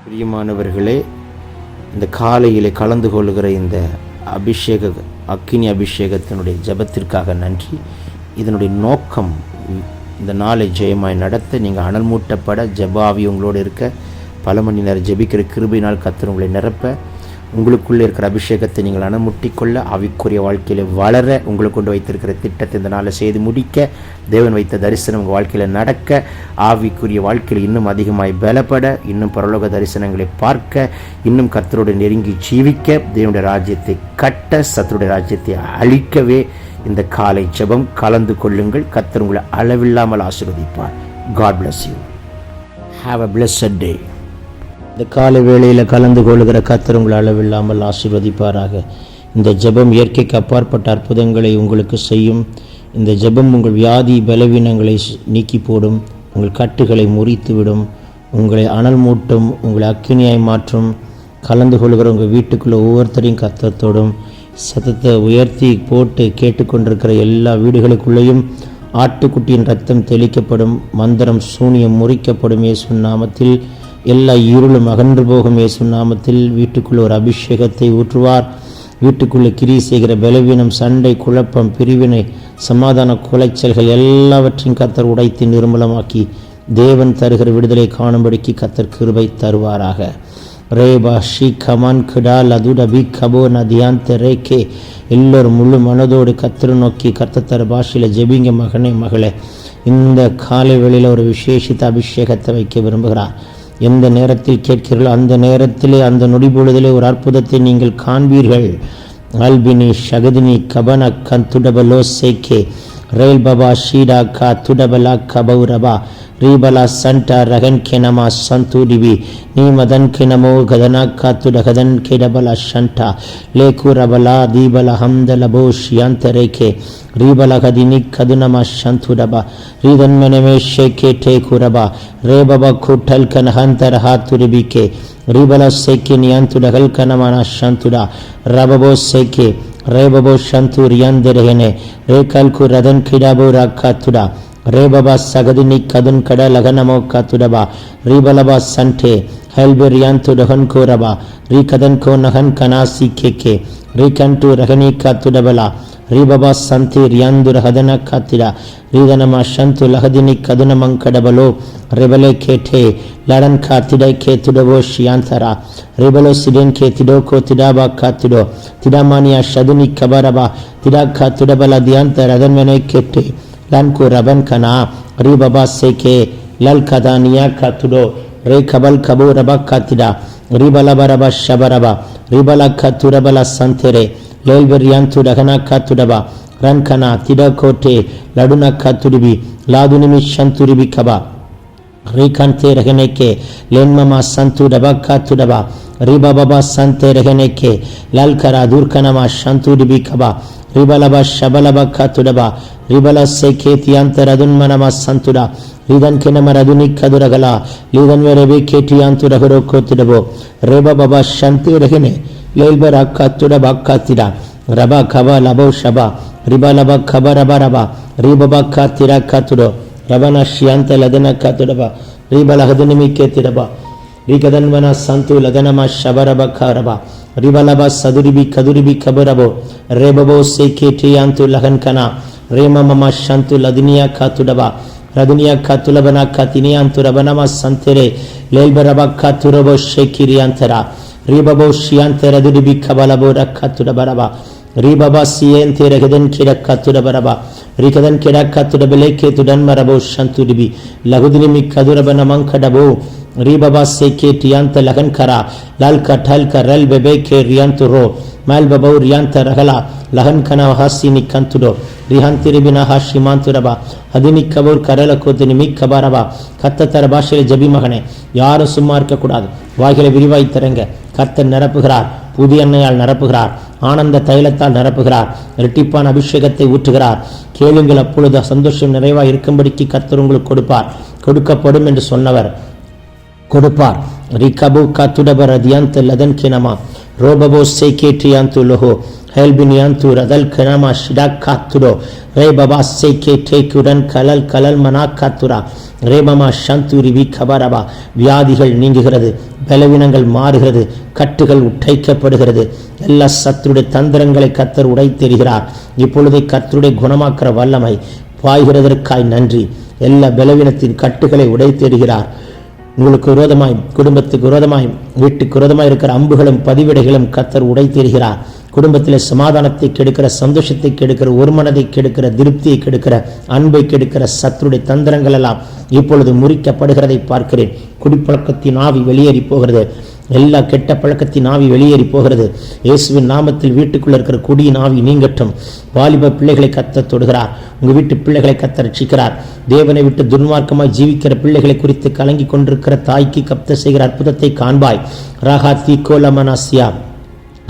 பிரியமானவர்களே, இந்த காலையிலே கலந்து கொள்கிற இந்த அக்கினி அபிஷேகத்தினுடைய ஜெபத்திற்காக நன்றி. இதனுடைய நோக்கம் இந்த நாளை ஜெயமாய் நடத்த, நீங்கள் அனல் மூட்டப்பட, ஜெபாவி உங்களோடு இருக்க, பல மணி நேரம் ஜெபிக்கிற கிருபையினால் கர்த்தர் உங்களை நிரப்ப, உங்களுக்குள்ளே இருக்கிற அபிஷேகத்தை நீங்கள் அனமுட்டிக்கொள்ள, ஆவிக்குரிய வாழ்க்கையில் வளர, உங்களுக்கு கொண்டு வைத்திருக்கிற திட்டத்தை இந்த நாளை செய்து முடிக்க, தேவன் வைத்த தரிசனம் உங்கள் வாழ்க்கையில் நடக்க, ஆவிக்குரிய வாழ்க்கையில் இன்னும் அதிகமாய் பலப்பட, இன்னும் பரலோக தரிசனங்களை பார்க்க, இன்னும் கர்த்தரோடு நெருங்கி ஜீவிக்க, தேவனுடைய ராஜ்யத்தை கட்ட, சத்துருடைய ராஜ்யத்தை அழிக்கவே இந்த காலை ஜெபம் கலந்து கொள்ளுங்கள். கர்த்தர் உங்களை அளவில்லாமல் ஆசீர்வதிப்பார். God bless you. Have a blessed day. இந்த காலை வேளையில் கலந்து கொள்கிற கர்த்தர் உங்களை அளவில்லாமல் ஆசீர்வதிப்பாராக. இந்த ஜெபம் இயற்கைக்கு அப்பாற்பட்ட அற்புதங்களை உங்களுக்கு செய்யும். இந்த ஜெபம் உங்கள் வியாதி பலவீனங்களை நீக்கி போடும், உங்கள் கட்டுகளை முறித்துவிடும், உங்களை அனல் மூட்டும், உங்களை அக்கினியாய் மாற்றும். கலந்து கொள்கிற உங்கள் வீட்டுக்குள்ளே ஒவ்வொருத்தரையும் கர்த்தத்தோடும் சத்தத்தை உயர்த்தி போட்டு கேட்டுக்கொண்டிருக்கிற எல்லா வீடுகளுக்குள்ளேயும் ஆட்டுக்குட்டியின் ரத்தம் தெளிக்கப்படும், மந்திரம் சூனியம் முறிக்கப்படும் இயேசு நாமத்தில். எல்லா இருளும் அகன்று போகும் இயேசு நாமத்தில். வீட்டுக்குள்ளே ஒரு அபிஷேகத்தை ஊற்றுவார். வீட்டுக்குள்ளே கிரியை செய்கிற பலவீனம், சண்டை, குழப்பம், பிரிவினை, சமாதான குலைச்சல்கள் எல்லாவற்றையும் கர்த்தர் உடைத்து நிர்மூலமாக்கி தேவன் தருகிற விடுதலை காணும்படிக்கு கர்த்தர் கிருபை தருவாராக. ரேபா ஷீ கமான் கிடா லதுடபி கபோ நதியாந்த ரேகே. எல்லோரும் முழு மனதோடு கர்த்தரை நோக்கி கர்த்தர் பாஷையில் ஜெபிங்க. மகனே மகளே, இந்த காலை வேளையில் ஒரு விசேஷித்த அபிஷேகத்தை வைக்க விரும்புகிறார். எந்த நேரத்தில் கேட்கிறீர்களோ அந்த நேரத்திலே, அந்த நொடி பொழுதிலே ஒரு அற்புதத்தை நீங்கள் காண்பீர்கள். அல்பினி ஷகதினி கபன கந்துடபலோ சேகே ரேல் பபா ஷீடா கா துடபலா கபௌரபா ரீபலா சண்டா ரகன் கெனமா சந்தூடிவி நீ மதன் கெனமோ கதனா காத்துட கதன் கெடபலா ஷண்டா லேகுரபலா தீபல ஹம்தலபோ ஷியாந்தரேகே ரீபல கதினி கதுனமா சந்துடபா ரீதன்மனமே ஷேகே டேகுரபா ரேபபா குட்டல் கனஹந்தரஹா துரிபிகே ரீபல சேகே நியாந்துடகல் கனமானா சந்துடா ரபபோ சேகே ரேபபோ சந்தூரியாந்தரேகனே ரேகல்கு ரதன் கிடாபோ ராக்காத்துடா ரேபபா சகதினி கதுன் கட லகனமோ காத்துடபா ரீபலபா சண்டே ஹெல்பெரியாந்து டஹன் கோரபா ரீ கதன் கோ நகன் கனாசி கேகே ரீ கண்டு ரகனி காத்துடபலா ரீபபா சந்தி ரியாந்து ரஹதன காத்திடா ரீதனமா சந்து லஹதினி கதுனமங்கடபலோ ரெபலே கேட்டே லடன் காத்திடை கேத்துடவோ ஷியாந்தரா ரெபலோ சிடென் கேத்திடோ கோ திடாபா காத்திடோ திடாமானியா ஷதுனி கபரபா திடா காத்துடபலா தியாந்த ரதன்மனை கேட்டே லன்கு ரபன் கனா ரீபபா சேகே லல் கதானியா காத்துடோ ரே கபல் கபோ ரபா காத்திடா ரீபலபரபா ஷபரபா ரீபலா காத்துரபலா சந்தரே லேல்பெரியாந்து ரகனா காத்துடபா ரன் கனா திட கோட்டே லடுனா காத்துடிபி லாதுனிமி சந்துரிபி கபா ரீகாந்தே ரகனேக்கே லேன்மமா சந்துடபா காத்துடபா ரீபபா சந்தே ரகனேக்கே லல்கரா தூர்கனமா சந்துடிபி கபா ரிபலபா ஷபலபா காத்துடபா ரிபல சேகே தியாந்த ரதுன்மனமா சந்துடா லிதன் கிணம ரதுனி கதுரகலா லிதன் வெரபி கேட்டியாந்து ரகரோ கோத்துடபோ ரேபபா சந்து ரகனே லேல்பரா காத்துடபா காத்திடா ரபா கபா லபோ ஷபா ரிபலபா கபரபா ரபா ரிபபா காத்திரா காத்துடோ ரபனா ஷியாந்த லதன காத்துடபா ரிபலஹதுனிமி கேத்திடபா ரிகதன்வன சந்து லதனமா ஷபரபா காரபா ரிபலபா சதுரிபி கதுரிபி கபரபோ ரேபபோ சேகே டியாந்து லகன் கனா ரேமமமா சந்து லதுனியா காத்துடபா ரதுனியா காத்துலபனா காத்தினியாந்து ரபனமா சந்தரே லேல்பரபா காத்துரபோ ஷேக்கிரியாந்தரா ரீபபோ ஷியாந்த ரதுரிபி கபலபோ ரக்காத்துடபரபா ரீபபா சியேந்தே ரகதன் கிடக்காத்துடபரபா ரிகதன் கிடக்காத்துடபலே கேத்துடன் மரபோ சந்துடிபி லகுதினிமி கதுரபனமங்கடபோ ரீபபா சேகே டியாந்த லகன் கரா லால் கட்டல் கரல் பெபே கே ரியாந்து ரோ மால் பபோ ரியாந்த ரகலா லகன் கனா ஹாசினி கந்துடோ ரிஹாந்திரிபினா ஹாஷிமாந்துரபா அதினி கபூர் கரல கோத்தினிமி கபாரபா கத்தத்தர பாஷையில் ஜபி மகனே, யாரும் சும்மா இருக்கக்கூடாது. வாய்களை விரிவாய் தரங்க. கர்த்தர் நிரப்புகிறார், புதிய எண்ணெயால் நிரப்புகிறார், ஆனந்த தைலத்தால் நிரப்புகிறார், இரட்டிப்பான அபிஷேகத்தை ஊற்றுகிறார். கேளுங்கள், அப்பொழுது சந்தோஷம் நிறைவாக இருக்கும்படிக்கு கர்த்தர் உங்களுக்கு கொடுப்பார். கொடுக்கப்படும் என்று சொன்னவர் கொடுப்பார். ரிகபு கத்துடபரதியந்த லதன் கினமா ரோபபோ சேகேட்டியாந்து லோஹோ ஹெல்பினியாந்து ரதல் கினமா ஷிடா காத்துடோ ரே பபா சேகேட்டேக்குடன் கலல் கலல் மனா காத்துரா ரேபமா சந்தூரிவி கபரபா. வியாதிகள் நீங்குகிறது, பலவீனங்கள் மாறுகிறது, கட்டுகள் உடைக்கப்படுகிறது. எல்லா சத்துருடைய தந்திரங்களை கர்த்தர் உடைத்தெறிகிறார். இப்பொழுதே கர்த்தருடைய குணமாக்குற வல்லமை பாய்கிறதற்காய் நன்றி. எல்லா பலவீனத்தின் கட்டுகளை உடைத்தெறிகிறார். உங்களுக்கு விரோதமாய், குடும்பத்துக்கு விரோதமாய், வீட்டுக்கு விரோதமாய் இருக்கிற அம்புகளும் பதிவிடைகளும் கர்த்தர் உடைத்தெறிகிறார். குடும்பத்தில் சமாதானத்தை கெடுக்கிற, சந்தோஷத்தை கெடுக்கிற, ஒரு மனதை கெடுக்கிற, திருப்தியை கெடுக்கிற, அன்பை கெடுக்கிற சத்துருடைய தந்திரங்கள் எல்லாம் இப்பொழுது முறிக்கப்படுகிறதை பார்க்கிறேன். குடிப்பழக்கத்தின் ஆவி வெளியேறி போகிறது. எல்லா கெட்ட பழக்கத்தின் ஆவி வெளியேறி போகிறது. இயேசுவின் நாமத்தில் வீட்டுக்குள்ள இருக்கிற குடியின் ஆவி நீங்கட்டும். வாலிப பிள்ளைகளை கர்த்தர் தொடுகிறார். உங்கள் வீட்டு பிள்ளைகளை கர்த்தர் ரட்சிக்கிறார். தேவனை விட்டு துன்மார்க்கமாய் ஜீவிக்கிற பிள்ளைகளை குறித்து கலங்கி கொண்டிருக்கிற தாய்க்கு கர்த்தர் செய்கிற அற்புதத்தை காண்பாய். ராகா தீகோலமனாசியா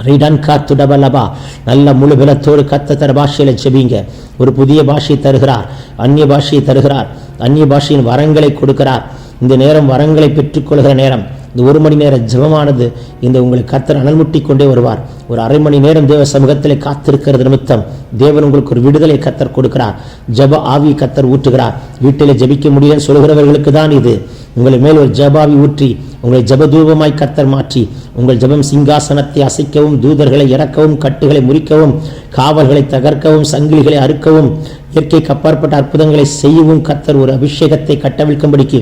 ரிடன் காத்துடபலபா. நல்ல முழு பலத்தோடு கர்த்தர் பாஷையில செபிங்க. ஒரு புதிய பாஷை தருகிறார், அந்நிய பாஷையை தருகிறார், அந்நிய பாஷையின் வரங்களை கொடுக்கிறார். இந்த நேரம் வரங்களை பெற்றுக்கொள்கிற நேரம். இந்த 1 மணி நேர ஜெபமானது இந்த உங்களை கர்த்தர் அனல்முட்டி கொண்டே வருவார். ஒரு அரை மணி நேரம் தேவ சமூகத்திலே காத்திருக்கிறது நிமித்தம் தேவன் உங்களுக்கு ஒரு விடுதலை கர்த்தர் கொடுக்கிறார். ஜெப ஆவி கர்த்தர் ஊற்றுகிறார். வீட்டிலே ஜெபிக்க முடியலன்னு சொல்கிறவர்களுக்கு தான் இது. உங்களை மேல் ஒரு ஜெபாவி ஊற்றி உங்களை ஜெபதூபமாய் கர்த்தர் மாற்றி உங்கள் ஜெபம் சிங்காசனத்தை அசைக்கவும், தூதர்களை இறக்கவும், கட்டுகளை முறிக்கவும், காவல்களை தகர்க்கவும், சங்கிலிகளை அறுக்கவும், இயற்கைக்கு அப்பாற்பட்ட அற்புதங்களை செய்யவும் கர்த்தர் ஒரு அபிஷேகத்தை கட்டவிழ்க்கும்படிக்கு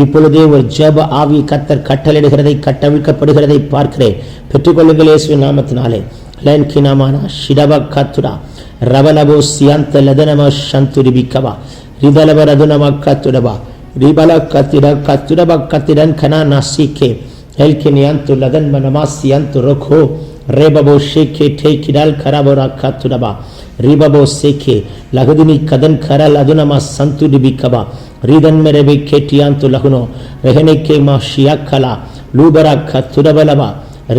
இப்பொழுதே ஒரு ஜெப ஆவி கர்த்தர் கட்டளிடுகிறதை, கட்டவிழ்க்கப்படுகிறதை பார்க்கிறேன். பெற்றுக்கொள்ளுங்கள் இயேசுவின் நாமத்தினாலே. லன்கினாமானா ஷிடப காத்துடா ரவலபோ சியாந்த லதனம சந்துரிபிக்கவா ரிதலப ரதுனம காத்துடபா ரிபல கத்திட கத்துடப கத்திடன் கனா நாசிகே எல்கினியாந்து லதன் மனமாசியாந்து ரொகோ ரேபபோ ஷேகே டேக்கிடால் கரபோரா காத்துடபா ரிபபோ சேகே லகுதினி கதன் கரல் அதுனமா சந்துரிபிக்கவா ரீதன் மெரபே கேட்டியாந்து லகுனோ ரெஹனேகே மா ஷியாக்கலா லூபரா கத்துடபலபா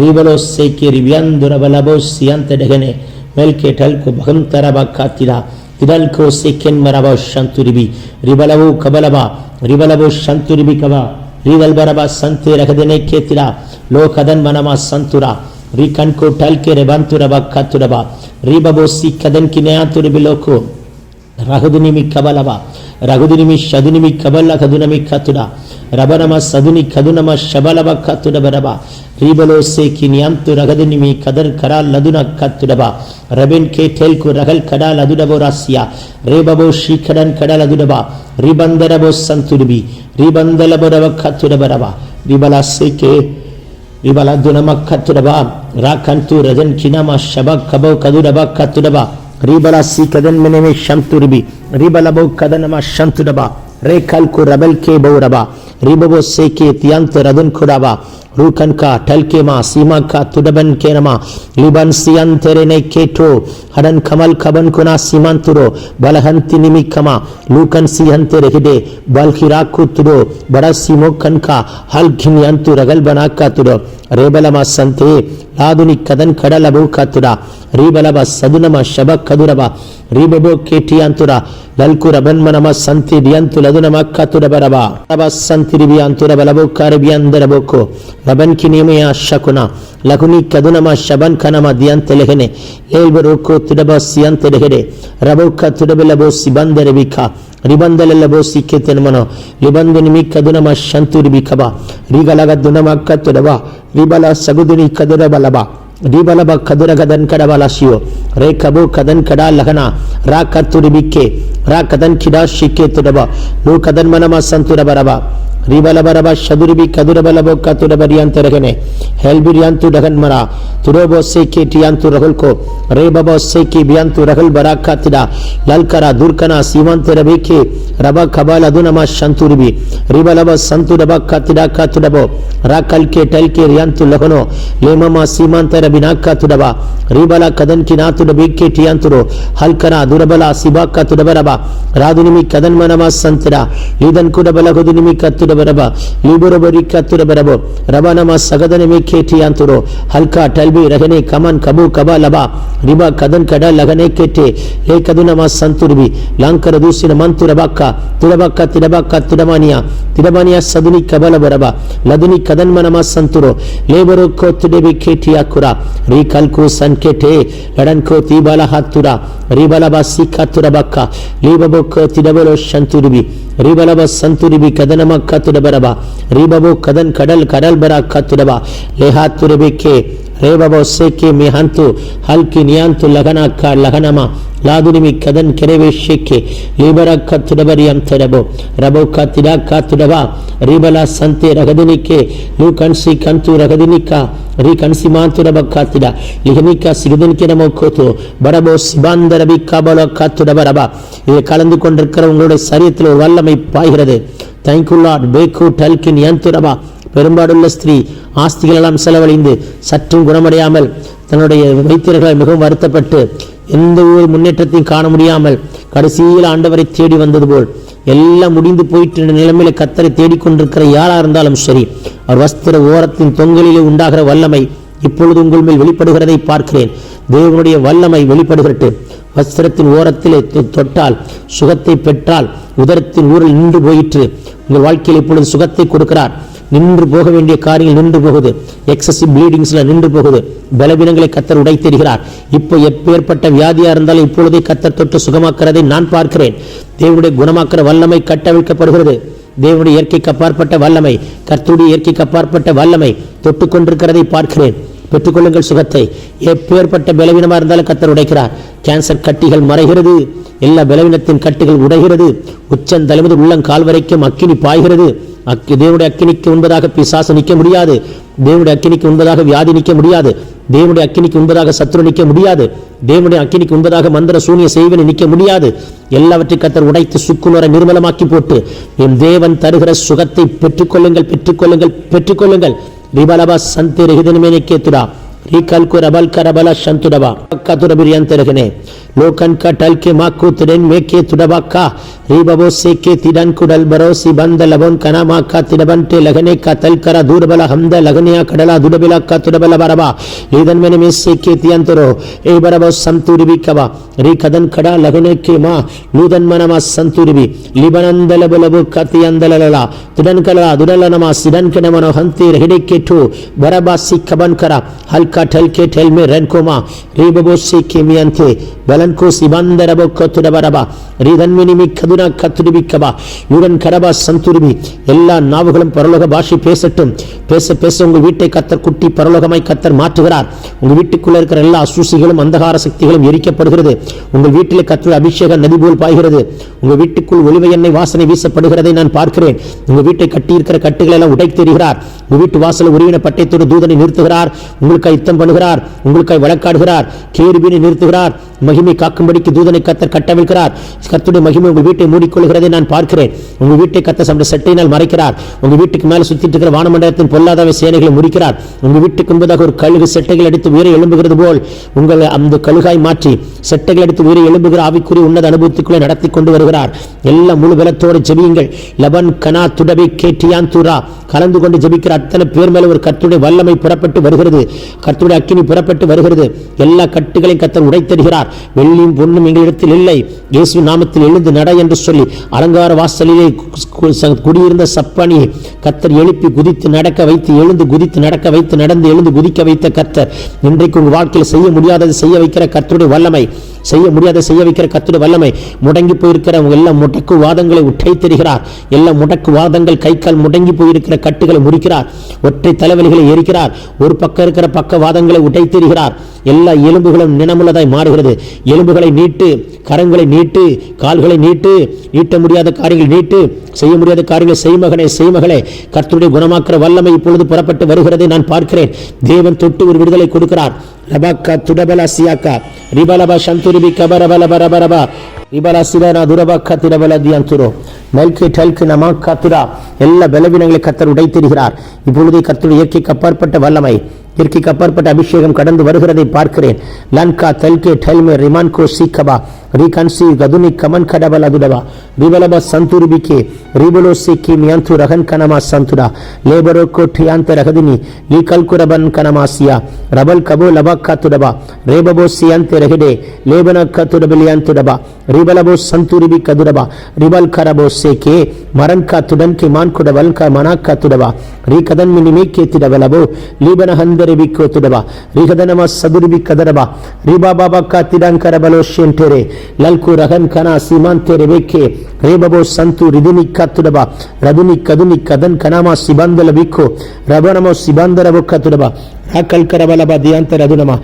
ரிபலோ சேகே ரிவியாந்துரபலபோ சியாந்த டெகனே மெல்கே டல்கு பகந்தரபா காத்திடா திடல்கோ சேக்கென் மரபா சந்துரிபி ரிபலவோ கபலபா ரிபலவோ சந்துரிபி கவா ரீதல்பரபா சந்தே ரகதனே கேத்திடா லோ கதன் மனமா சந்துரா ரிகன்கோ டல்கே ரெபந்துரபா காத்துடபா ரிபபோ சி கதன் கினயாத்துரிபி லோகோ ரகுதுனிமி கபலபா ரகுதுனிமி ஷதுனிமி கபல்ல கதுனமி காத்துடா ரபனம சதுனி கதுனம ஷபலப காத்துடபரபா ரிபலோ சேக்கி நியாந்து ரகதுனிமி கதர் கரால் லதுன காத்துடபா ரபின் கே டெல்கு ரகல் கடல் அதுடபோ ராசியா ரேபபோ ஷீகடன் கடல் அதுடபா ரிபந்தரபோ சந்துரிபி ரிபந்தலபரவ காத்துடபரபா ரிபலா சேக்கே ரிபலா துனம காத்துடபா ராகந்து ரஜன் கினமா ஷப கபோ கதுடபா காத்துடபா ரிபலா சி கதன் மெனமே சந்துரிபி ரிபலபோ கதனமா சந்துடபா ரேகல்கு ரபல் கே பௌரபா ரிபபோ சேக்கே தியாந்த ரதுன் குடபா रूकन का टलके मा सीमा का तुडबन केनमा लिबन सियन तेरे ने केटो हडन कमल कबन कुना सीमांतुरो बलहंति निमिकमा लूकन सियन तेरे हिडे बलखिरा कुतुरो बड़ा सीमोकन का हल घिन्यंतु रगल बना का तुरो रेबलमा संते लादुनि कदन கடலபு கத்துடா ரீபலப சதுனம ஷப கதுரபா ரீபபோ கேட்டியந்துரா லல்குரபன்மனம சந்திரியந்து லதுனம கத்துடபரபா ரப சந்திரிபியந்துர பலபு கரபியந்தரபோகோ ரபன் கினிமயா ஷகுனா லகுனி கதுனம ஷபன் கனம தியந்தலெகனே ஏல்பரோகோ துடப சியந்தலெகடே ரபோ கத்துடபலபோ சிபந்தரபிகா ரிபந்தலலபோ சிக்கெத்தனமனோ லிபந்துனிமி கதுனம சந்துரிபிகபா ரிகலகதுனம கத்துடபா ரிபல சகுதுனி கதுரபலபா ரிபலப கதுரகதன் கடபலசியோ ரே கபோ கதன் கடா லகனா ரா கத்துரிபிக்கே ரா கதன் கிடா ஷிக்கே துடபா லூ கதன் மனம சந்துரபரபா ரிபலபரபா ஷதுரிபி கதுரபலபோ கத்துடபரியாந்தரகனே ஹெல்பிரியாந்து டகன்மரா துரோபோ சேக்கே டியாந்து ரகுல்கோ ரேபபோ சேக்கி பியாந்து ரகுல் பராக்காத்திடா லல்கரா துர்கனா சீமாந்தரபிக்கே ரபா கபால் அதுனமா சந்துரிபி ரிபலப சந்துடபா காத்திடா காத்துடபோ ராக்கல்கே டல்கே ரியாந்து லகனோ லேமமா சீமாந்தரபினா காத்துடபா ரிபலா கதன் கினாத்துடபிக்கே டியாந்துரோ ஹல்கரா துரபலா சிபா காத்துடபரபா ராதுனிமி கதன் மனமா சந்திரா லீதன் குடபல குதுனிமி கத்துட பரபா லிபுரபரி கத்துரபரபோ ரபனமா சகதனமே கேட்டியாந்துரோ ஹல்கா டல்பி ரகனே கமன் கபு கபா லபா ரிபா கதன் கட லகனே கேட்டே லே கதுனமா சந்துருபி லாங்கர தூசின மந்துரபாக்கா திரபாக்கா திரபாக்கா திரமானியா திரமானியா சதுனி கபல பரபா லதுனி கதன்மனமா சந்துரோ லேபரோ கோ திடபி கேட்டியாக்குரா ரீ கல்கு சன் கேட்டே லடன் கோ தீபால ஹாத்துரா ரிபலபா சிக்கா துரபாக்கா லீபபோ கோ திடபலோ சந்துருபி ரிபலபா சந்துருபி கதனமா கத்துடபரபா ரிபபோ கதன் கடல் கடல் பரா கத்துடபா லேஹாத்துரபிக்கே ரேபபோ சேக்கே மிஹாந்து ஹல்கி நியாந்து லகனாக்கா லகனமா லாதுனிமி கதன் கெரவே ஷேக்கே லிபரா கத்துடபரியம் தரபோ ரபோ கத்திடா காத்துடபா ரிபலா சந்தே ரகதினிக்கே லூ கன்சி கந்து ரகதினிக்கா ரீ கன்சி மாத்துரப காத்திடா லிகனிக்கா சிறுதனிக்கு நமோ கோத்து பரபோ சிபாந்தரபி காபலோ காத்துடபரபா இதை கலந்து கொண்டிருக்கிற உங்களுடைய சரீரத்தில் ஒரு வல்லமை பாய்கிறது. Thank you Lord. பேக்கு டல்கின் யந்துரபா பெரும்பாடுள்ள ஸ்திரீ ஆஸ்திகள் எல்லாம் செலவழிந்து சற்றும் குணமடையாமல் தன்னுடைய வைத்தியர்களால் மிகவும் வருத்தப்பட்டு எந்த ஒரு முன்னேற்றத்தையும் காண முடியாமல் கடைசியில் ஆண்டவரை தேடி வந்தது போல் எல்லாம் முடிந்து போயிட்டு நிலைமையில கத்தரை தேடிக்கொண்டிருக்கிற யாரா இருந்தாலும் சரி, அவர் வஸ்திர ஓரத்தின் தொங்கலிலே உண்டாகிற வல்லமை இப்பொழுது உங்கள் மேல் வெளிப்படுகிறதை பார்க்கிறேன். தேவனுடைய வல்லமை வெளிப்படுகிறது. வஸ்திரத்தின் ஓரத்திலே தொட்டால் சுகத்தை பெற்றால் உதரத்தின் ஊரில் நின்று போயிற்று. உங்கள் வாழ்க்கையில் இப்பொழுது சுகத்தை கொடுக்கிறார். நின்று போக வேண்டிய காரியங்கள் நின்று போகுது. எக்ஸசிவ் ப்ளீடிங்ஸ்ல நின்று போகுது. பலவீனங்களை கத்தர் உடைத்தெறிகிறார். இப்போ எப்பேற்பட்ட வியாதியா இருந்தாலும் இப்பொழுதே கத்தர் தொட்டு சுகமாக்குறதை நான் பார்க்கிறேன். தேவனுடைய குணமாக்குற வல்லமை கட்டவிழ்க்கப்படுகிறது. தேவனுடைய இயற்கைக்கு அப்பாற்பட்ட வல்லமை, கர்த்தருடைய இயற்கைக்கு அப்பாற்பட்ட வல்லமை தொட்டு கொண்டிருக்கிறதை பார்க்கிறேன். பெற்றுக்கொள்ளுங்கள் சுகத்தை. எப்பேற்பட்ட பலவீனமா இருந்தாலும் கத்தர் உடைக்கிறார். கேன்சர் கட்டிகள் மறைகிறது. எல்லா பலவீனத்தின் கட்டுகள் உடைகிறது. உச்சந்தலைமுதல் உள்ளங்கால் வரைக்கும் அக்கினி பாய்கிறது. தேவனுடைய அக்கினிக்கு உண்பதாக பிசாசு நிற்க முடியாது. தேவனுடைய அக்கினிக்கு உண்பதாக வியாதி நிற்க முடியாது. தேவனுடைய அக்கினிக்கு உண்பதாக சத்துரு நிற்க முடியாது. தேவனுடைய அக்கினிக்கு உண்பதாக மந்திர சூனிய செய்வனை நிற்க முடியாது. எல்லாவற்றை கத்தர் உடைத்து சுக்குநூற நிர்மலமாக்கி போட்டு என் தேவன் தருகிற சுகத்தை பெற்றுக்கொள்ளுங்கள், பெற்றுக்கொள்ளுங்கள், பெற்றுக்கொள்ளுங்கள். ரிபலபா சந்தே ரஹிதனமே கேத்துடா रीकलको रबल का रबला शंतुडबा का तुरबिरियंतरगने लोकन का टल के माकू तिरन में के तुडबा का रीबबो से के तिरन कुडल बरोसी बंद लबन कना मा का तिरबंटे लगने का तल करा दूर बला हमद लगने कडला दुडबिला का तुडबला बरबा लीदन में में से के तियंतरो ए बरबो संतुरिबी कबा री कदन खड़ा लगने के मा लूदन मनमा संतुरिबी लिबनंदल बलबो का तियंदलला तिरन कला दुडलनमा सिदन के नमनो हंती रहडे के ठो बरबा सी कबन करा हल्का ठल के ठल में रनकोमा रीबबो से के मियंते बलन को सिबंदरबो को तुडबरबा रीदन में निमि கதுனா கத்துரிபி கபா யுடன் கடபா சந்துரிபி எல்லா நாவுகளும் பரலோக பாஷை பேசட்டும். பேச பேச உங்கள் வீட்டை கத்தர் குட்டி பரலோகமாய் கத்தர் மாற்றுகிறார். உங்கள் வீட்டுக்குள்ள இருக்கிற எல்லா அசூசிகளும் அந்தகார சக்திகளும் எரிக்கப்படுகிறது. உங்கள் வீட்டிலே கத்தர் அபிஷேக நதி போல் பாய்கிறது. உங்கள் வீட்டுக்குள் ஒளிவை எண்ணெய் வாசனை வீசப்படுகிறதை நான் பார்க்கிறேன். உங்கள் வீட்டை கட்டியிருக்கிற கட்டுகளை எல்லாம் உடைத்தெறிகிறார். உங்கள் வீட்டு வாசல் உருவின பட்டயத்தோடு தூதனை நிறுத்துகிறார். உங்களுக்காய் யுத்தம் பண்ணுகிறார். உங்களுக்காய் வழக்காடுகிறார். கேருபீனை நிறுத்துகிறார். மகிமை காக்கும்படிக்கு தூதனை கத்தர் கட்டவிழ்கிறார். கர்த்தருடைய மகிமை உங்கள் வீட்டை மூடிக்கொள்கிறதை நான் பார்க்கிறேன். உங்கள் வீட்டை கத்தர் சம சட்டையினால் மறைக்கிறார். உங்கள் வீட்டுக்கு மேலே சுத்திட்டு இருக்கிற வானமண்டலத்தின் பொல்லாத சேனைகளை முடிக்கிறார். உங்கள் வீட்டுக்கு முன்பதாக ஒரு கழுகு செட்டைகள் அடித்து உயிரை எழும்புகிறது போல் உங்களை அந்த கழுகாய் மாற்றி செட்டைகள் அடித்து உயிரை எழும்புகிற ஆவிக்குரிய உன்னத அனுபவத்துக்குள்ளே நடத்தி கொண்டு வருகிறார். எல்லாம் முழு பலத்தோடு ஜெபியுங்கள். லபன் கனா துடபை கேட்டியான் தூரா கலந்து கொண்டு ஜெபிக்கிற அத்தனை பேர் மேல ஒரு கர்த்தருடைய வல்லமை புறப்பட்டு வருகிறது. கர்த்தருடைய அக்கினி புறப்பட்டு வருகிறது. எல்லா கட்டுகளையும் கர்த்தர் உடைத்தருகிறார். வெள்ளியும் பொன்னும் எங்களிடத்தில் இல்லை, இயேசு நாமத்தில் எழுந்து நட என்று சொல்லி அலங்கார வாசலிலே குடியிருந்த சப்பானியை கர்த்தர் எழுப்பி குதித்து நடக்க வைத்து எழுந்து குதித்து நடக்க வைத்து நடந்து எழுந்து குதிக்க வைத்த கர்த்தர் இன்றைக்கு உங்கள் வாழ்க்கையில் செய்ய முடியாததை செய்ய வைக்கிற கர்த்தருடைய வல்லமை, செய்ய முடியாத செய்ய வைக்கிற கர்த்தருடைய வல்லமை. முடங்கி போயிருக்கிற எல்லா முடக்கு வாதங்களை உடைத்தெறிகிறார். எல்லா முடக்கு வாதங்கள் கை கால் முடங்கி போயிருக்கிற கட்டுகளை முடிக்கிறார். ஒற்றை தலைவலிகளை எரிக்கிறார். ஒரு பக்கம் இருக்கிற பக்க வாதங்களை உடைத்தெறிகிறார். எல்லா எலும்புகளும் நினமுள்ளதாய் மாறுகிறது. எலும்புகளை நீட்டு, கரங்களை நீட்டு, கால்களை நீட்டு, நீட்ட முடியாத காரியங்கள் நீட்டு, செய்ய முடியாத காரியங்கள் செய்மகனே செய்மகளே. கர்த்தருடைய குணமாக்குற வல்லமை இப்பொழுது புறப்பட்டு வருகிறதை நான் பார்க்கிறேன். தேவன் தொட்டு ஒரு விடுதலை கொடுக்கிறார். ரபாக்கா துடபலா சியாக்கா ரிபலபா சந்துரிபி கபரபலபரபரபா ரிபலா சிவனா துரபாக்கா திரபலா தியந்துரோ மெல்கே டல்கு நமாக்கா துரா எல்லா பலவீனங்களை கர்த்தர் உடைத்தெறிகிறார். இப்பொழுதே கர்த்தருடைய இயற்கைக்கு அப்பாற்பட்ட வல்லமை இயற்கைக்கு அப்பாற்பட்ட அபிஷேகம் கடந்து வருகிறதை பார்க்கிறேன். லன்கா தெல்கே டெல்மே ரிமான்கோ சீக்கபா ரீகன்சி கதுனி கமன் கடபல துடவா ரிபலப சந்துருபிகே ரிபலோ சிக்கி மியந்து ரகன் கனமா சந்துடா லேபரோ கோட்டியாந்த ரகதினி லீ கல்குரபன் கனமாசியா ரபல் கபோ லபக்கா துடபா ரேபபோ சியந்த ரஹிடே லேபனக்க துடபலியாந்துடபா ரிபலபோ சந்துருபி கதுடபா ரிபல் கரபோ சேகே மரன் கா துடன் கி மான் குடவல் க மனாக்கா துடபா ரீகதன் மினிமே கேத்திடவலபோ லீபன ஹந்தரிபி கோத்துடபா ரீகதனம சதுருபி கதரபா ரிபா பாபா கா திடங்கரபலோ ஷென்டெரே லல்கு ரகன் கனா சீமாந்தெரே வேக்கே ரேபபோ சந்து ரிதினி கத்துடபா ரதுனி கதுனி கதன் கனாமா சிபந்தல விக்கோ ரபனமோ சிபந்தரபோ கத்துடபா ராக்கல் கரபலபா தியாந்த ரதுனமா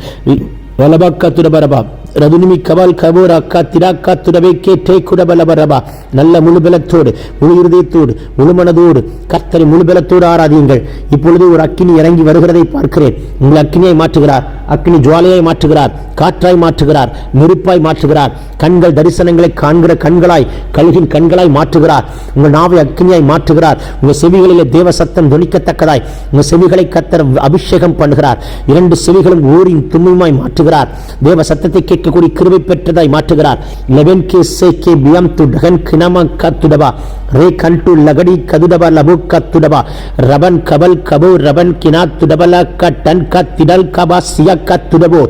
வலபக்கத்துடபரபா ரதுனிமி கபால் கபோர் அக்கா திராக்கா துடவே கேட்டே குடபலபரபா நல்ல முழுபலத்தோடு முழு இருதயத்தோடு முழுமனதோடு கர்த்தரை முழுபலத்தோடு ஆராதியுங்கள். இப்பொழுது ஒரு அக்கினி இறங்கி வருகிறதை பார்க்கிறேன். உங்கள் அக்கினியை மாற்றுகிறார், அக்கினி ஜுவாலையை மாற்றுகிறார், காற்றாய் மாற்றுகிறார், நெருப்பாய் மாற்றுகிறார், கண்கள் தரிசனங்களை காண்கிற கண்களாய் கழுகின் கண்களாய் மாற்றுகிறார். உங்கள் நாவை அக்கினியாய் மாற்றுகிறார். உங்கள் செவிகளிலே தேவ சத்தம் துணிக்கத்தக்கதாய் உங்கள் செவிகளை கர்த்தர் அபிஷேகம் பண்ணுகிறார். 2 செவிகளும் ஊரின் தும்முமாய் மாற்றுகிறார். தேவ சத்தத்தை கேட்கக்கூடிய கிருபை பெற்றதாய் மாற்றுகிறார். லெவன் கே சேகே பியம் துடகன் கினம கத்துடபா ரே கண்டு லகடி கதுடபா லபு கத்துடபா ரபன் கபல் கபோ ரபன் கினா துடபல கட்டன் கத்திடல் கபா சிய கத்துடபோ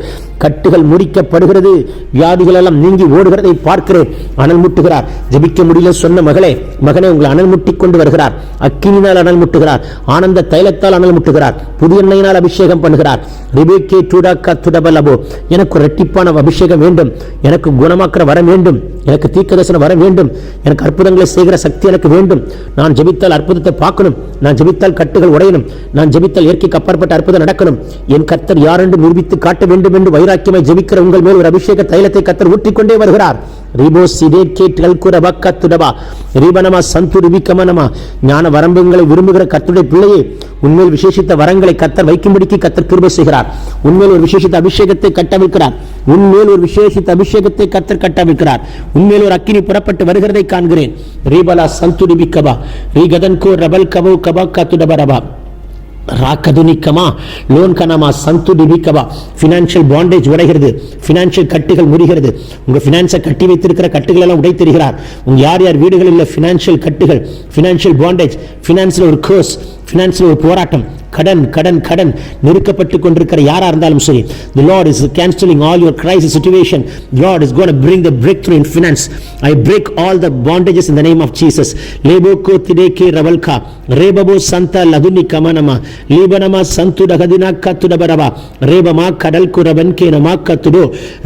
கட்டுகள் முடிக்கப்படுகிறது. வியாதிகள் எல்லாம் நீங்கி ஓடுகிறதை பார்க்கிறேன். அனல் முட்டுகிறார். ஜெபிக்க முடியல சொன்ன மகளே, மகனே, உங்களை அனல் முட்டி கொண்டு வருகிறார். அக்கினினால் அனல் முட்டுகிறார். ஆனந்த தைலத்தால் அனல் முட்டுகிறார். புதிய எண்ணெயினால் அபிஷேகம் பண்ணுகிறார். ரிபேக்கே டுடாக்கா துடபலபோ எனக்கு இரட்டிப்பான அபிஷேகம் வேண்டும். எனக்கு குணமாக்குற வர வேண்டும். எனக்கு தீர்க்கதரிசனம் வர வேண்டும். எனக்கு அற்புதங்களை செய்கிற சக்தி எனக்கு வேண்டும். நான் ஜெபித்தால் அற்புதத்தை பார்க்கணும். நான் ஜெபித்தால் கட்டுகள் உடையணும். நான் ஜெபித்தால் இயற்கைக்கு அப்பாற்பட்ட அற்புதம் நடக்கணும். என் கர்த்தர் யார் என்று நிரூபித்து காட்ட வேண்டும் என்று வைராக்கியமாய் ஜெபிக்கிற உங்கள் மேல் ஒரு அபிஷேக தைலத்தை கர்த்தர் ஊற்றிக்கொண்டே வருகிறார். ரிபோ சிடே கேட்கள் குரபக்கத்துடபா ரிபனமா சந்துருபி கமனமா ஞான வரம்புகளை விரும்புகிற கர்த்தருடைய பிள்ளையே, உண்மையில் விசேஷித்த வரங்களை கர்த்தர் வைக்கும்படிக்கு கர்த்தர் கிருபை செய்கிறார். உண்மையில் ஒரு விசேஷித்த அபிஷேகத்தை கட்டவிழ்க்கிறார். உண்மையில் ஒரு விசேஷித்த அபிஷேகத்தை கர்த்தர் கட்டவிழ்க்கிறார். உண்மையில் ஒரு அக்கினி புறப்பட்டு வருகிறதை காண்கிறேன். ரிபலா சந்துருபி கபா ரிகதன் கோ ரபல் கபோ கபா கத்துடபரபா ராக்கதுனிக்கமா லோன் கனமா சந்து டிபிக்கவா பினான்சியல் பாண்டேஜ் உடைகிறது. பினான்சியல் கட்டுகள் முறிகிறது. உங்க பினான்ஸை கட்டி வைத்திருக்கிற கட்டுகள் எல்லாம் உடை தெரிகிறார். உங்க யார் யார் வீடுகளில் பினான்சியல் கட்டுகள், பினான்சியல் பாண்டேஜ், பினான்சியல் ஒரு கோர்ஸ், பினான்சியல் ஒரு போராட்டம், கடன் கடன் கடன் நெருக்கப்பட்டு கொண்டிருக்கிற யாரா இருந்தாலும் சரி, the Lord is cancelling all your crisis situation. The Lord is going to bring the breakthrough in finance. I break all the bondages in the name of Jesus. Leboko tideke ravalka rebabo santa laduni kamanama libanama santu dagadina katudabaraba rebama kadal kuraban kenama katudo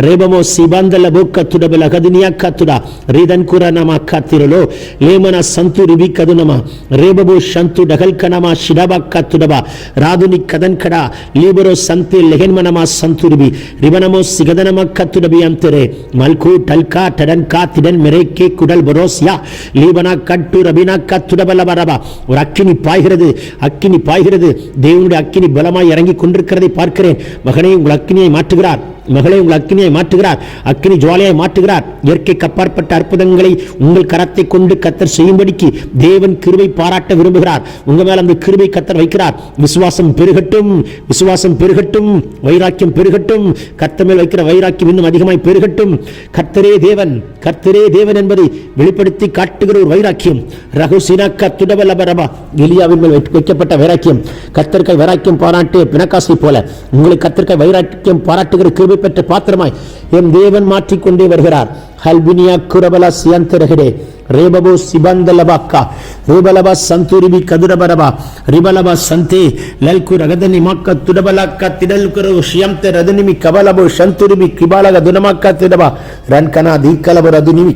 rebamo sibanda labokka tudabala gadiniya katuda ridan kuranama katirolo lemana santu ribi kadunama rebabo shantu dagal kanama shidaba katudaba ராதுனி கதன் கடா லீபரோ சந்தி லெகன்மனமா சந்துருபி ரிபனமோ சிகதனம கத்துடபி அந்தரே மல்கு டல்கா டடன்கா திடன் மெரேக்கே குடல் பரோசியா லீபனா கட்டு ரபினா கத்துடபலபரபா ஒரு அக்கினி பாய்கிறது. அக்கினி பாய்கிறது. தேவனுடைய அக்கினி பலமாய் இறங்கி கொண்டிருக்கிறதை பார்க்கிறேன். மகனே, உங்கள் அக்கினியை மாற்றுகிறார். மகளே, உங்கள் அக்கினியை மாற்றுகிறார். அக்கினி ஜுவாலையை மாற்றுகிறார். இயற்கைக்கு அப்பாற்பட்ட அற்புதங்களை உங்கள் கரத்தை கொண்டு கர்த்தர் செய்யும்படிக்கு தேவன் கிருபை பாராட்ட விரும்புகிறார். உங்க மேல் அந்த கிருபை கர்த்தர் வைக்கிறார். விசுவாசம் பெருகட்டும், விசுவாசம் பெருகட்டும், வைராக்கியம் பெருகட்டும். கர்த்தர் மேல் வைக்கிற வைராக்கியம் இன்னும் அதிகமாய் பெருகட்டும். கர்த்தரே தேவன், கர்த்தரே தேவன் என்பதை வெளிப்படுத்தி காட்டுகிற ஒரு வைராக்கியம். ரகுசினா கத்துடபலபரபா எலியாவின் மேல் வைக்கப்பட்ட வைராக்கியம். கர்த்தர்காய் வைராக்கியம் பாராட்டிய பிணக்காசை போல உங்களை கர்த்தர்காய் வைராக்கியம் பாராட்டுகிற கிருபை பெற்ற பாத்திரமாய் என் தேவன் மாற்றிக்கொண்டே வருகிறார். ஹல்பினியா குரபலா சியந்தரகடே ரேபபோ சிபந்தலபாக்கா ரேபலபா சந்துரிபி கதுரபரபா ரிபலபா சந்தே லல்கு ரகதனி மாக்க துடபலாக்கா திடல்குரு ஷியம்த ரதனிமி கபலபோ சந்துரிபி கிபாலக துனமாக்கா திடபா ரன்கனா தீக்கலபோ ரதுனிமி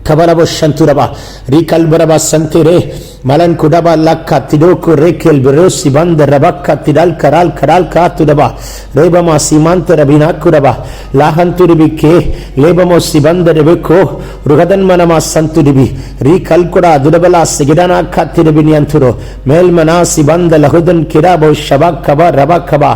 கபலபோ சந்துரபா ரீகல்பரபா சந்திரே மலன் குடபா லக்கா திடோக்கு ரேக்கேல் விரோசி பந்த ரபக்கா திடல் கரால் கரால் காத்துடபா ரேபமா சீமாந்த ரபினா குடபா லாஹந்துரிபி கே லேபமோ சிபந்த ரெபெக்கோ ருகதன்மனமா சந்துரிபி ரீகல்குடா துடபலா சிகிடனா காத்திரபினி அந்துரோ மேல்மனா சிபந்த லகுதன் கிராபோ ஷபாக்கபா ரபாக்கபா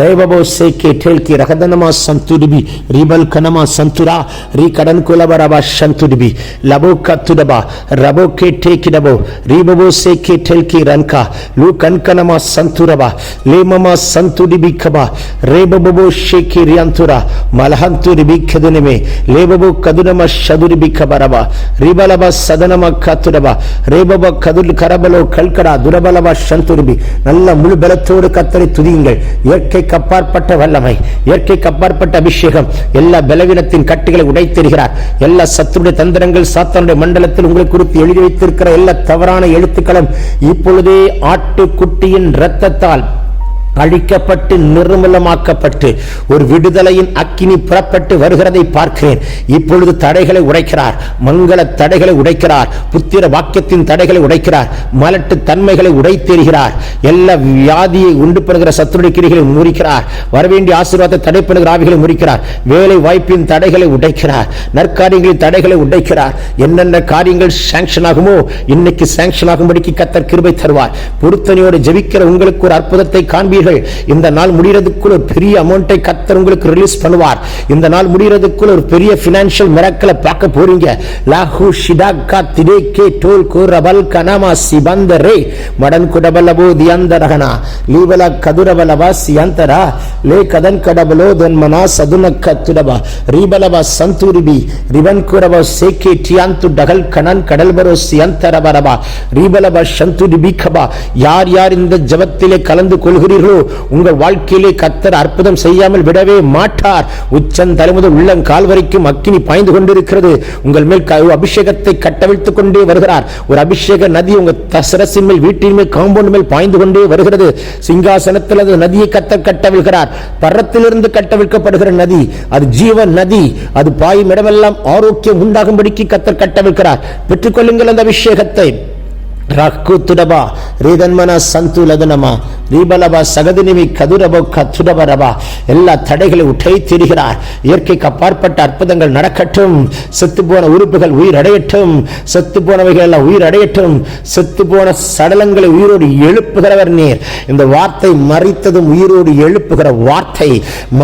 ரேபபோ சேக்கே டேல்கி ரகதனமா சந்துரிபி ரீபல் கனமா சந்துரா ரீ கடன் குலபரபா சந்துரிபி லபோ கத்துடபா ரபோ கே டேக்கிடபோ ரீ ரேபபோ சேகே டெல்கி ரன்கா லூ கன்கனமா சந்துரபா லேமமா சந்துடிபிகபா ரேபபோ ஷேகி ரியாந்துரா மலஹந்துரிபிகதுனிமே லேபபோ கதுனமா ஷதுரிபிகபரபா ரிபலபா சதனமா கத்துரபா ரேபபா கதுல் கரபலோ கல்கடா துரபலபா சந்துரிபி. நல்ல முழு பலத்தோடு கர்த்தரை துதியுங்கள். இயற்கைக்கு அப்பாற்பட்ட வல்லமை, இயற்கைக்கு அப்பாற்பட்ட அபிஷேகம் எல்லா பலவீனத்தின் கட்டுகளை உடைத்தெறிகிறார். எல்லா சத்துருடைய தந்திரங்கள் சாத்தானுடைய மண்டலத்தில் உங்களை குறித்து எழுதி வைத்திருக்கிற எல்லா தவறான எழுத்துக்களும் இப்பொழுதே ஆட்டுக்குட்டியின் இரத்தத்தால் அழிக்கப்பட்டு நிர்மூலமாக்கப்பட்டு ஒரு விடுதலையின் அக்கினி புறப்பட்டு வருகிறதை பார்க்கிறேன். இப்பொழுது தடைகளை உடைக்கிறார், மங்கள தடைகளை உடைக்கிறார், புத்திர வாக்கியத்தின் தடைகளை உடைக்கிறார், மலட்டு தன்மைகளை உடைத்தெறிகிறார். எல்லா வியாதியை உண்டு பண்ணுகிற சத்துருடைய கிரிகளை முறிக்கிறார். வரவேண்டிய ஆசீர்வாதத்தை தடை பண்ணுகிற ஆவிகளை முறிக்கிறார். வேலை வாய்ப்பின் தடைகளை உடைக்கிறார், நற்காரியங்களின் தடைகளை உடைக்கிறார். என்னென்ன காரியங்கள் சாங்ஷன் ஆகுமோ இன்னைக்கு சாங்ஷன் ஆகும்படிக்கு கர்த்தர் கிருபை தருவார். பொருத்தனையோடு ஜெபிக்கிற உங்களுக்கு ஒரு அற்புதத்தை காண்பீர்கள். இந்த நாள் முடிகிறதுக்குள்ள ஒரு பெரிய அமௌண்ட்டை கர்த்தர் உங்களுக்கு ரிலீஸ் பண்ணுவார். இந்த நாள் முடிகிறதுக்குள்ள ஒரு பெரிய பினான்சியல் மிராக்கிளை பார்க்க போறீங்க. லாஹு ஷிடாகா திடேகே டோல் கோரபல் கனமா சிபந்தரே மடன் குடபலபோ தியந்தரகனா லீவல கதுரபலபா சியந்தரா லே கதன் கடபலோ தன்மனா சதுனக்க துடபா ரீபலபா சந்துரிபி ரிபன் குரபா சேகே டியாந்து டகல் கனன் கடல்பரோ சியந்தரபரபா ரீபலபா சந்துரிபிகபா. யார் யார் இந்த ஜெபத்திலே கலந்து கொள்கிறீர்களோ உங்கள் வாழ்க்கையிலே கர்த்தர் அற்புதம் செய்யாமல் விடவே மாட்டார். உச்சம் தலைமுதல் உள்ளங்கால் வரைக்கும் அக்கினி பாய்ந்து கொண்டிருக்கிறது. உங்கள் மேல் அபிஷேகத்தை கட்டவிழ்த்துக் கொண்டே வருகிறார். ஒரு அபிஷேக நதி உங்க சிரசின் மேல், வீட்டின் மேல், காம்பவுண்ட் மேல் பாய்ந்து கொண்டே வருகிறது. சிங்காசனத்தில் அந்த நதியை கர்த்தர் கட்டவிழ்கிறார். பரத்திலிருந்து கட்டவிழ்க்கப்படுகிற நதி அது ஜீவ நதி. அது பாயும் இடமெல்லாம் ஆரோக்கியம் உண்டாகும்படிக்கு கர்த்தர் கட்டவிழ்கிறார். பெற்றுக்கொள்ளுங்கள் அந்த அபிஷேகத்தை. ராக்குத்துடபா ரீதன்மன சந்துலதனமா ரீபலபா சகதினிமி கதுரபோ கத்துடபரபா. எல்லா தடைகளை உடைத்தெறிகிறார். இயற்கைக்கு அப்பாற்பட்ட அற்புதங்கள் நடக்கட்டும். செத்து போன உறுப்புகள் உயிர் அடையட்டும். செத்து போனவைகள் எல்லாம் உயிர் அடையட்டும். செத்து போன சடலங்களை உயிரோடு எழுப்புகிறவர் நீர். இந்த வார்த்தை மரித்ததும் உயிரோடு எழுப்புகிற வார்த்தை,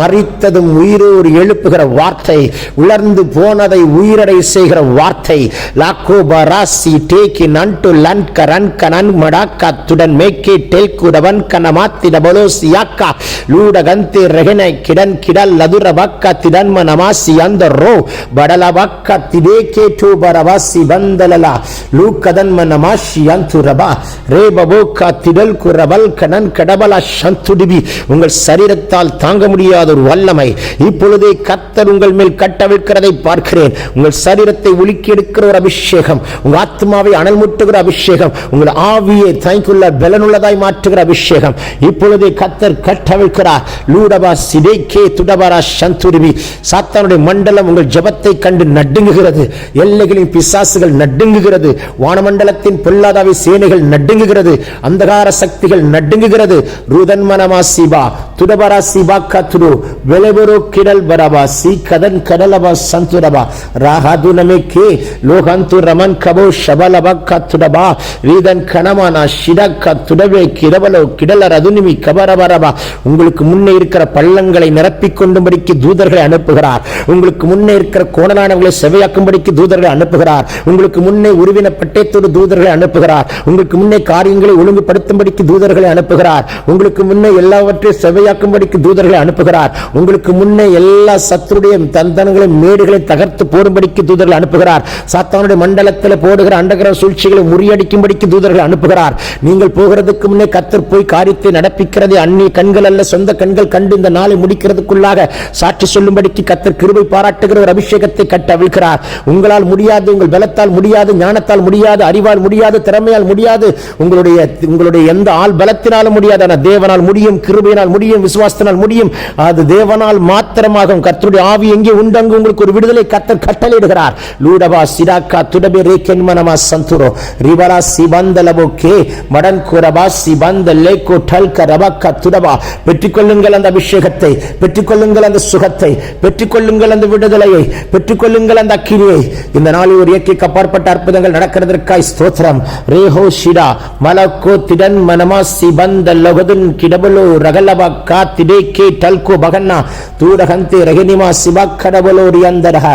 மரித்ததும் உயிரோடு எழுப்புகிற வார்த்தை, உலர்ந்து போனதை உயிரடை செய்கிற வார்த்தை. லாக்கோ பராசி டேக்கி நன்டு லன் கரன் கனன் மடாக்கா துடன் மேக்கே டெல்குடவன் கனமாத்திட பலோசியாக்கா லூடகந்தி ரெகனை கிடன் கிடல் லதுரபக்கா திடன்ம நமாசி அந்த ரோ படலபக்கா திடேகே டூபரவாசி பந்தலலா லூக்கதன்ம நமாசி அந்துரபா ரேபபோக்கா திடல் குரபல் கனன் கடபலா சந்துடிபி. உங்கள் சரீரத்தால் தாங்க முடியாத ஒரு வல்லமை இப்பொழுதே கர்த்தர் உங்கள் மேல் கட்டவிழ்க்கிறதை பார்க்கிறேன். உங்கள் சரீரத்தை உலுக்கி எடுக்கிற ஒரு அபிஷேகம், உங்கள் ஆத்மாவை அனல் முட்டுகிற அபிஷேகம், உங்கள் ஆவியை தாய்க்குள்ள பலனுள்ளதாய் மாற்றுகிற அபிஷேகம் இப்பொழுதே கர்த்தர் கட்டவிழ்க்கிறார். லூடபா சிடேகே துடபரா சந்துரிபி. சாத்தானுடைய மண்டலம் உங்கள் ஜெபத்தை கண்டு நடுங்குகிறது. எல்லைகளின் பிசாசுகள் நடுங்குகிறது. வானமண்டலத்தின் பொல்லாதாவி சேனைகள் நடுங்குகிறது. அந்தகார சக்திகள் நடுங்குகிறது. ரூதன்மனமா சிபா துடபரா சிபா கத்துரு வெலபரோ கிடல் பரபா சி கதன் கடலபா சந்துரபா ராஹதுனமே கே லோகந்து ரமன் கபோ ஷபலபா கத்துடபா ரீதன் கனமானா ஷிடக்கா துடவே கிரவலோ கிடலர் அதுனிமி கபரபரபா. உங்களுக்கு முன்னே இருக்கிற பள்ளங்களை நிரப்பிக் கொண்டும்படிக்கு தூதர்களை அனுப்புகிறார். உங்களுக்கு முன்னே இருக்கிற கோணலானவர்களை செவையாக்கும்படிக்கு தூதர்களை அனுப்புகிறார். உங்களுக்கு முன்னே உருவின பட்டயத்தோடு தூதர்களை அனுப்புகிறார். உங்களுக்கு முன்னே காரியங்களை ஒழுங்குபடுத்தும்படிக்கு தூதர்களை அனுப்புகிறார். உங்களுக்கு முன்னே எல்லாவற்றையும் செவையாக்கும்படிக்கு தூதர்களை அனுப்புகிறார். உங்களுக்கு முன்னே எல்லா சத்துருடைய தந்தனங்களையும் மேடுகளையும் தகர்த்து போடும்படிக்கு தூதர்களை அனுப்புகிறார். சாத்தானுடைய மண்டலத்தில் போடுகிற அண்டகர சூழ்ச்சிகளை முறியடிக்கும்படிக்கு தூதர்களை அனுப்புகிறார். நீங்கள் போகிறதுக்கு முன்னே கர்த்தர் போய் காரியத்தை நடப்பிக்கிறதை அந்நிய கண்கள் அல்ல சொந்த கண்கள் கண்டு இந்த நாளை முடிக்கிறதுக்குள்ளாக சாட்சி சொல்லும்படிக்கு கர்த்தர் கிருபை பாராட்டுகிற ஒரு அபிஷேகத்தை கட்டவிழ்கிறார். உங்களால் முடியாது, உங்கள் பலத்தால் முடியாது, ஞானத்தால் முடியாது, அறிவால் முடியாது, திறமையால் முடியாது, உங்களுடைய எந்த ஆள் பலத்தினாலும் முடியாது. ஆனால் தேவனால் முடியும், கிருபையினால் முடியும், விசுவாசத்தினால் முடியும். அது தேவனால் மாத்திரமாகும். கர்த்தருடைய ஆவி எங்கே உண்டு அங்கு உங்களுக்கு ஒரு விடுதலை கர்த்தர் கட்டளையிடுகிறார். லூடபா சிடாக்கா துடபே ரேகென்மனமா சந்துரோ ரிபரா சிபந்தலபோ கே மடன் குரபா சிபந்த லேகோ டல்க ரபக்க துடபா. பெற்றுக்கொள்ளுங்கள் அந்த அபிஷேகத்தை, பெற்றுக்கொள்ளுங்கள் அந்த சுகத்தை, பெற்றுக்கொள்ளுங்கள் அந்த விடுதலையை, பெற்றுக்கொள்ளுங்கள் அந்த அக்கினியை. இந்த நாளில் ஒரு இயற்கைக்கு அப்பாற்பட்ட அற்புதங்கள் நடக்கிறதற்காய் ஸ்தோத்திரம். ரேஹோ ஷிடா மலக்கோ திடன் மனமா சிபந்த லொகதுன் கிடபலோ ரகலபா காத்திடே கே டல்கோ பகன்னா தூரகந்தே ரகனிமா சிபக்கடபலோ ரியந்தரஹ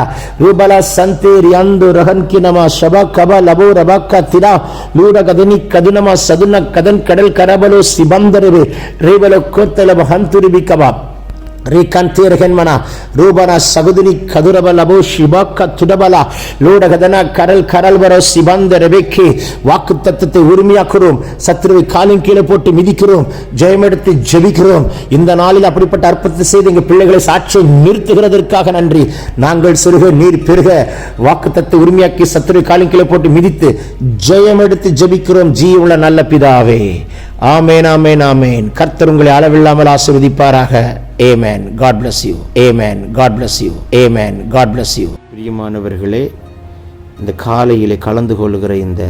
ரூபலா சந்தே ரியாந்து ரகன்கினமா ஷபா கபா லபோ ரபாக்கா திடா லூரகதனி கதுனமா சதுன கதன் கடல் கரபலோ சிபந்தரவே ரேபலோ கோத்தலப ஹந்துரிபிகபா ரீகந்தேரகன்மனா ரூபனா சகுதினி கதுரபலபோ ஷிபாக்க துடபலா லூடகதனா கடல் கரல்வரோ சிபந்த ரெபேக்கே. வாக்கு தத்தத்தை உரிமையாக்குறோம். சத்துருவை காலின் கீழே போட்டு மிதிக்கிறோம். ஜெயமெடுத்து ஜெபிக்கிறோம். இந்த நாளில் அப்படிப்பட்ட அற்புதத்தை செய்து எங்கள் பிள்ளைகளை சாட்சியை நிறுத்துகிறதற்காக நன்றி. நாங்கள் சிறுக நீர் பெருக வாக்கு தத்தை உரிமையாக்கி சத்துருவை காலின் கீழே போட்டு மிதித்து ஜெயமெடுத்து ஜெபிக்கிறோம். ஜீவனுள்ள நல்ல பிதாவே. ஆமேன், ஆமேன், ஆமேன். கர்த்தர் உங்களை அளவில்லாமல் ஆசீர்வதிப்பாராக. Amen. God bless you. Amen. God bless you. Amen. God bless you. பிரியமானவர்களே, இந்த காலையிலே கலந்து கொள்ளுகிற இந்த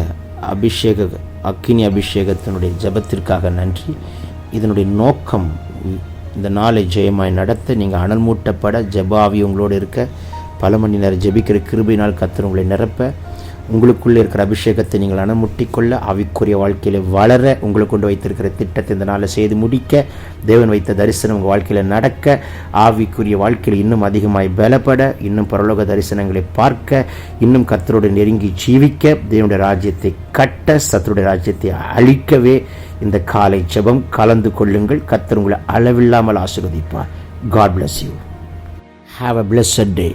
அக்கினி அபிஷேகத்தினுடைய ஜெபத்திற்காக நன்றி. இதனுடைய நோக்கம் இந்த நாளை ஜெயமாய் நடத்த, நீங்கள் அனல் மூட்டப்பட, ஜெபாவி உங்களோடு இருக்க, பல மணி நேரம் ஜெபிக்கிற கிருபையினால் கர்த்தர் உங்களை நிரப்ப, உங்களுக்குள்ளே இருக்கிற அபிஷேகத்தை நீங்கள் அனுமுட்டிக்கொள்ள, ஆவிக்குரிய வாழ்க்கையில் வளர, உங்களுக்கு கொண்டு வைத்திருக்கிற திட்டத்தை இந்த நாளில் செய்து முடிக்க, தேவன் வைத்த தரிசனம் உங்கள் வாழ்க்கையில் நடக்க, ஆவிக்குரிய வாழ்க்கையில் இன்னும் அதிகமாய் பலப்பட, இன்னும் பரலோக தரிசனங்களை பார்க்க, இன்னும் கர்த்தரோடு நெருங்கி ஜீவிக்க, தேவனுடைய ராஜ்யத்தை கட்ட, சத்துருடைய ராஜ்யத்தை அழிக்கவே இந்த காலை ஜெபம் கலந்து கொள்ளுங்கள். கர்த்தர் உங்களை அளவில்லாமல் ஆசீர்வதிப்பார். God bless you. Have a blessed day.